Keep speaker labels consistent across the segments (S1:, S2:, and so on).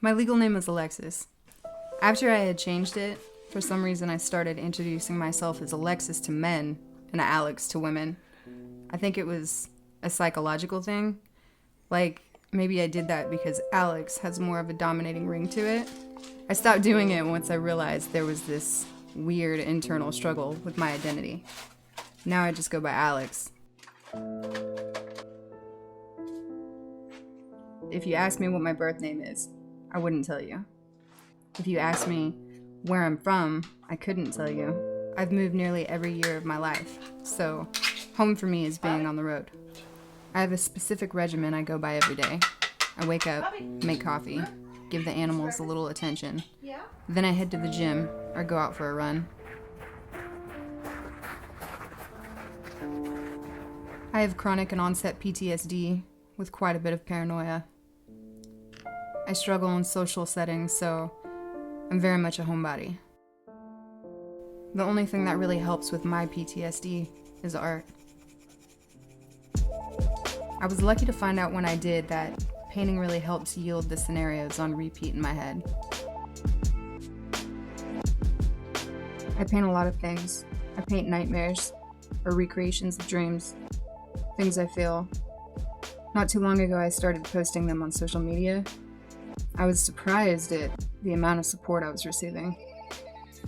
S1: My legal name is Alexis. After I had changed it, for some reason I started introducing myself as Alexis to men and Alex to women. I think it was a psychological thing. Like, maybe I did that because Alex has more of a dominating ring to it. I stopped doing it once I realized there was this weird internal struggle with my identity. Now I just go by Alex. If you ask me what my birth name is, I wouldn't tell you. If you ask me where I'm from, I couldn't tell you. I've moved nearly every year of my life, so home for me is being on the road. I have a specific regimen I go by every day. I wake up, make coffee, give the animals a little attention. Then I head to the gym or go out for a run. I have chronic and onset PTSD with quite a bit of paranoia. I struggle in social settings, so I'm very much a homebody. The only thing that really helps with my PTSD is art. I was lucky to find out when I did that painting really helps yield the scenarios on repeat in my head. I paint a lot of things. I paint nightmares or recreations of dreams, things I feel. Not too long ago, I started posting them on social media. I was surprised at the amount of support I was receiving.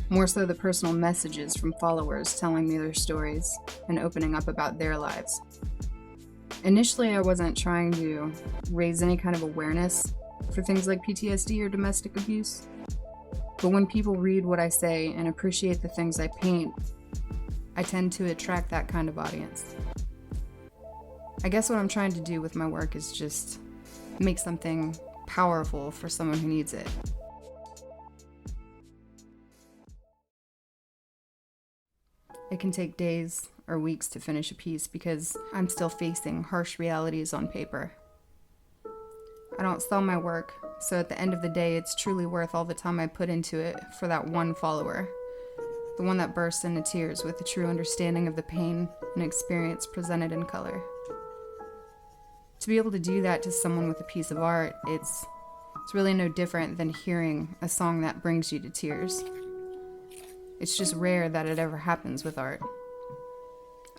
S1: More so the personal messages from followers telling me their stories and opening up about their lives. Initially, I wasn't trying to raise any kind of awareness for things like PTSD or domestic abuse. But when people read what I say and appreciate the things I paint, I tend to attract that kind of audience. I guess what I'm trying to do with my work is just make something powerful for someone who needs it. It can take days or weeks to finish a piece because I'm still facing harsh realities on paper. I don't sell my work, so at the end of the day, it's truly worth all the time I put into it for that one follower, the one that bursts into tears with a true understanding of the pain and experience presented in color. To be able to do that to someone with a piece of art, it's really no different than hearing a song that brings you to tears. It's just rare that it ever happens with art.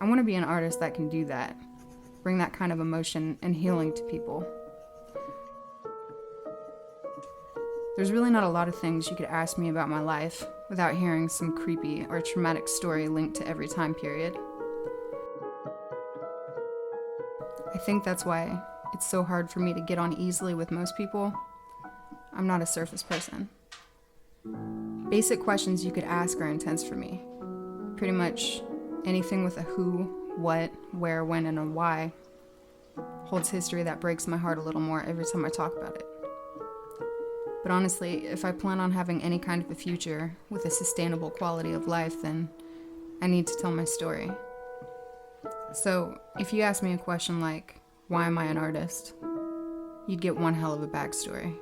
S1: I want to be an artist that can do that, bring that kind of emotion and healing to people. There's really not a lot of things you could ask me about my life without hearing some creepy or traumatic story linked to every time period. I think that's why it's so hard for me to get on easily with most people. I'm not a surface person. Basic questions you could ask are intense for me. Pretty much anything with a who, what, where, when, and a why holds history that breaks my heart a little more every time I talk about it. But honestly, if I plan on having any kind of a future with a sustainable quality of life, then I need to tell my story. So if you ask me a question like, why am I an artist? You'd get one hell of a backstory.